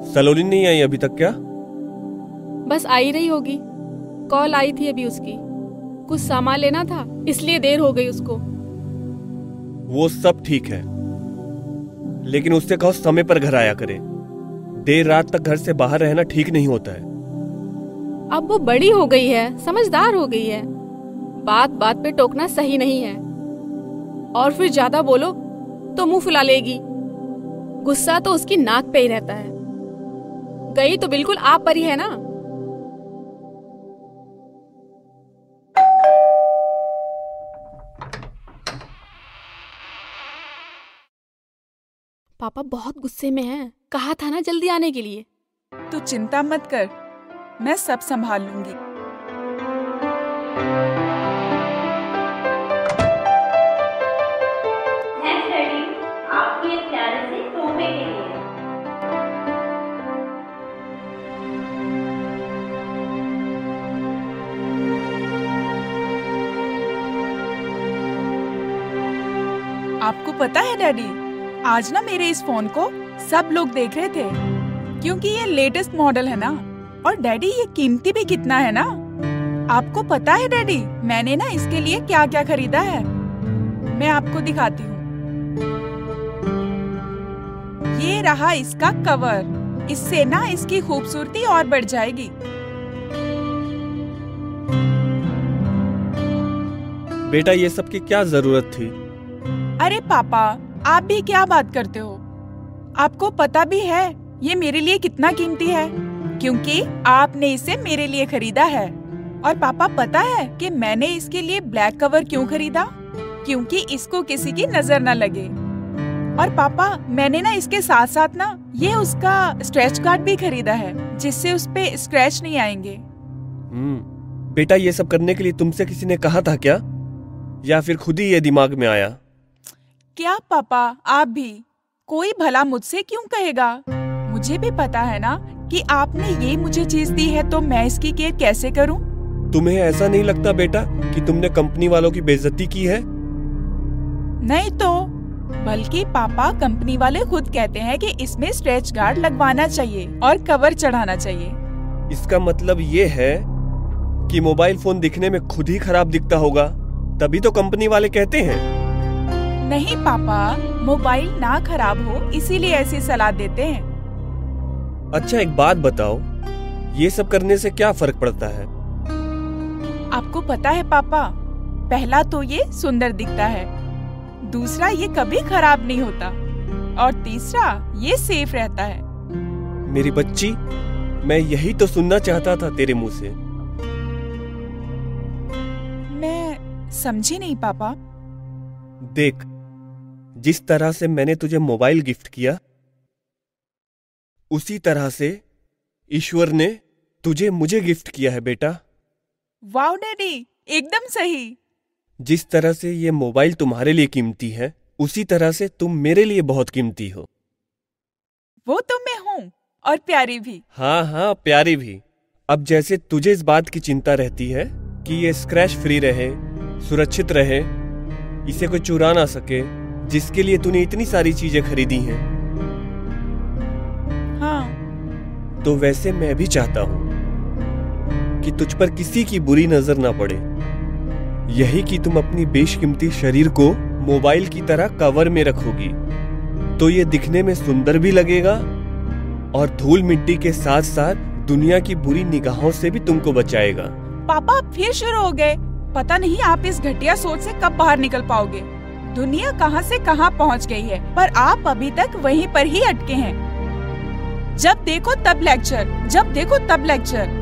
सलोनी नहीं आई अभी तक क्या? बस आ ही रही होगी। कॉल आई थी अभी उसकी, कुछ सामान लेना था इसलिए देर हो गई उसको। वो सब ठीक है, लेकिन उससे कहो समय पर घर आया करे। देर रात तक घर से बाहर रहना ठीक नहीं होता है। अब वो बड़ी हो गई है, समझदार हो गई है। बात बात पे टोकना सही नहीं है, और फिर ज्यादा बोलो तो मुंह फुला लेगी। गुस्सा तो उसकी नाक पे ही रहता है। गई तो बिल्कुल आप पर ही है ना। पापा बहुत गुस्से में हैं। कहा था ना जल्दी आने के लिए। तू चिंता मत कर, मैं सब संभाल लूंगी। आपको ये प्यारे से तोहफे के लिए। आपको पता है डैडी, आज ना मेरे इस फोन को सब लोग देख रहे थे, क्योंकि ये लेटेस्ट मॉडल है ना। और डैडी ये कीमती भी कितना है ना। आपको पता है डैडी, मैंने ना इसके लिए क्या क्या खरीदा है। मैं आपको दिखाती हूँ। ये रहा इसका कवर, इससे ना इसकी खूबसूरती और बढ़ जाएगी। बेटा ये सब की क्या जरूरत थी? अरे पापा, आप भी क्या बात करते हो। आपको पता भी है ये मेरे लिए कितना कीमती है, क्योंकि आपने इसे मेरे लिए खरीदा है। और पापा पता है कि मैंने इसके लिए ब्लैक कवर क्यों खरीदा? क्योंकि इसको किसी की नजर न लगे। और पापा मैंने ना इसके साथ साथ ना ये उसका स्क्रैच कार्ड भी खरीदा है, जिससे उस पे स्क्रैच नहीं आएंगे। बेटा ये सब करने के लिए तुमसे किसी ने कहा था क्या, या फिर खुद ही ये दिमाग में आया? क्या पापा आप भी, कोई भला मुझसे क्यों कहेगा। मुझे भी पता है ना कि आपने ये मुझे चीज दी है, तो मैं इसकी केयर कैसे करूं? तुम्हें ऐसा नहीं लगता बेटा कि तुमने कंपनी वालों की बेइज्जती की है? नहीं तो, बल्कि पापा कंपनी वाले खुद कहते हैं कि इसमें स्ट्रेच गार्ड लगवाना चाहिए और कवर चढ़ाना चाहिए। इसका मतलब ये है कि मोबाइल फोन दिखने में खुद ही खराब दिखता होगा, तभी तो कंपनी वाले कहते हैं। नहीं पापा, मोबाइल ना खराब हो इसीलिए ऐसी सलाह देते हैं। अच्छा एक बात बताओ, ये सब करने से क्या फर्क पड़ता है? आपको पता है पापा, पहला तो ये सुंदर दिखता है, दूसरा ये कभी खराब नहीं होता, और तीसरा ये सेफ रहता है। मेरी बच्ची, मैं यही तो सुनना चाहता था तेरे मुंह से। मैं समझी नहीं पापा। देख, जिस तरह से मैंने तुझे मोबाइल गिफ्ट किया, उसी तरह से ईश्वर ने तुझे मुझे गिफ्ट किया है बेटा। वाह डैडी, एकदम सही। जिस तरह से ये मोबाइल तुम्हारे लिए कीमती है, उसी तरह से तुम मेरे लिए बहुत कीमती हो। वो तो मैं हूँ, और प्यारी भी। हाँ हाँ, प्यारी भी। अब जैसे तुझे इस बात की चिंता रहती है कि ये स्क्रैच फ्री रहे, सुरक्षित रहे, इसे कोई चुरा ना सके, जिसके लिए तूने इतनी सारी चीजें खरीदी हैं। हाँ। तो वैसे मैं भी चाहता हूं कि तुझ पर किसी की बुरी नजर ना पड़े। यही कि तुम अपनी बेशकीमती शरीर को मोबाइल की तरह कवर में रखोगी, तो ये दिखने में सुंदर भी लगेगा, और धूल मिट्टी के साथ साथ दुनिया की बुरी निगाहों से भी तुमको बचाएगा। पापा आप फिर शुरू हो गए। पता नहीं आप इस घटिया सोच से कब बाहर निकल पाओगे। दुनिया कहां से कहां पहुंच गई है, पर आप अभी तक वहीं पर ही अटके हैं। जब देखो तब लेक्चर, जब देखो तब लेक्चर।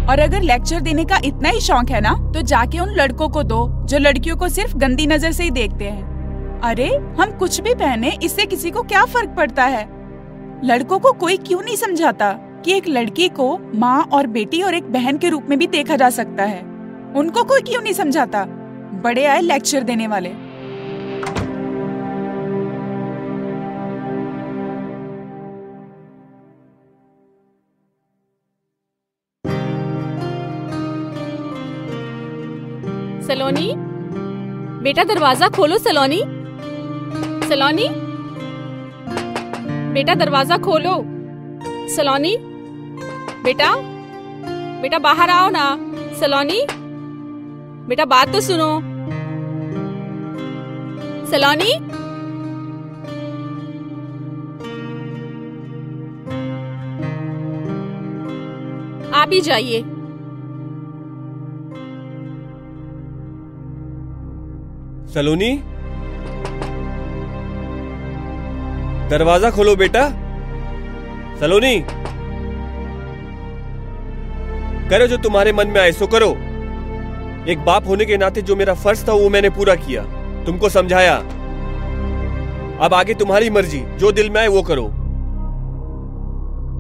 और अगर लेक्चर देने का इतना ही शौक है ना, तो जाके उन लड़कों को दो जो लड़कियों को सिर्फ गंदी नजर से ही देखते हैं। अरे हम कुछ भी पहने, इससे किसी को क्या फर्क पड़ता है। लड़कों को कोई क्यों नहीं समझाता कि एक लड़की को माँ और बेटी और एक बहन के रूप में भी देखा जा सकता है। उनको कोई क्यों नहीं समझाता। बड़े आए लेक्चर देने वाले। सलोनी, बेटा दरवाजा खोलो सलोनी। सलोनी, बेटा दरवाजा खोलो। सलोनी, बेटा बेटा बाहर आओ ना। सलोनी, बेटा बात तो सुनो। सलोनी, आप ही जाइए। सलोनी, दरवाजा खोलो बेटा। सलोनी, करो जो तुम्हारे मन में आए सो करो। एक बाप होने के नाते जो मेरा फर्ज था वो मैंने पूरा किया, तुमको समझाया। अब आगे तुम्हारी मर्जी, जो दिल में आए वो करो।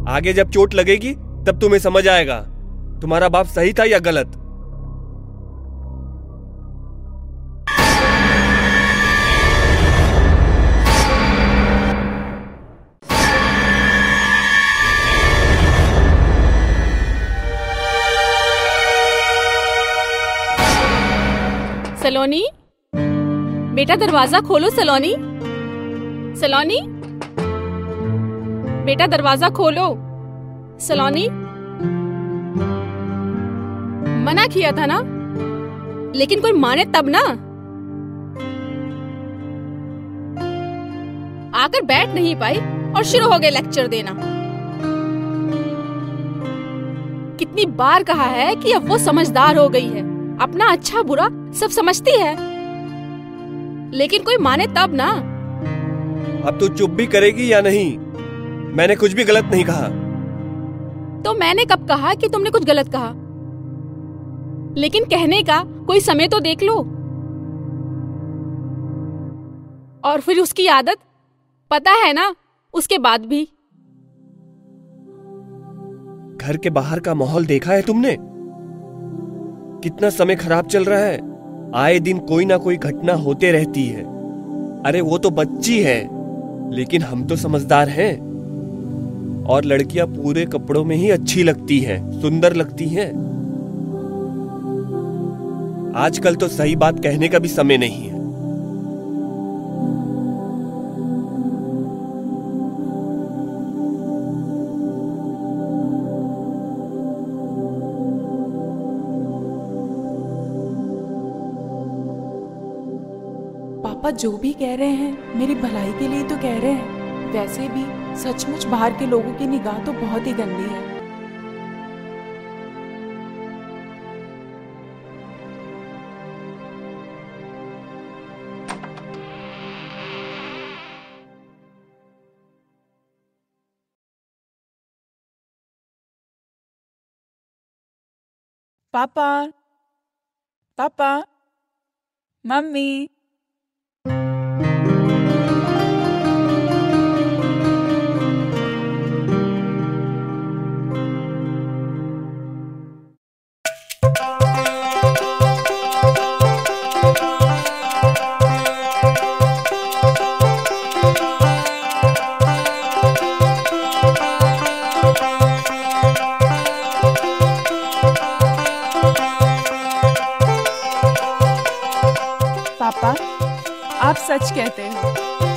आगे जब चोट लगेगी तब तुम्हें समझ आएगा तुम्हारा बाप सही था या गलत। सलोनी, बेटा दरवाजा खोलो। सलोनी, सलोनी, बेटा दरवाजा खोलो। सलोनी, मना किया था ना, लेकिन कोई माने तब ना। आकर बैठ नहीं पाई और शुरू हो गए लेक्चर देना। कितनी बार कहा है कि अब वो समझदार हो गई है, अपना अच्छा बुरा सब समझती है, लेकिन कोई माने तब ना। अब तू चुप भी करेगी या नहीं? मैंने कुछ भी गलत नहीं कहा। तो मैंने कब कहा कि तुमने कुछ गलत कहा? लेकिन कहने का कोई समय तो देख लो। और फिर उसकी आदत, पता है ना, उसके बाद भी। घर के बाहर का माहौल देखा है तुमने? कितना समय खराब चल रहा है। आए दिन कोई ना कोई घटना होते रहती है। अरे वो तो बच्ची है, लेकिन हम तो समझदार हैं। और लड़कियां पूरे कपड़ों में ही अच्छी लगती हैं, सुंदर लगती हैं। आजकल तो सही बात कहने का भी समय नहीं है। पापा जो भी कह रहे हैं मेरी भलाई के लिए तो कह रहे हैं। वैसे भी सचमुच बाहर के लोगों की निगाह तो बहुत ही गंदी है। पापा, पापा, मम्मी। पापा, आप सच कहते हो।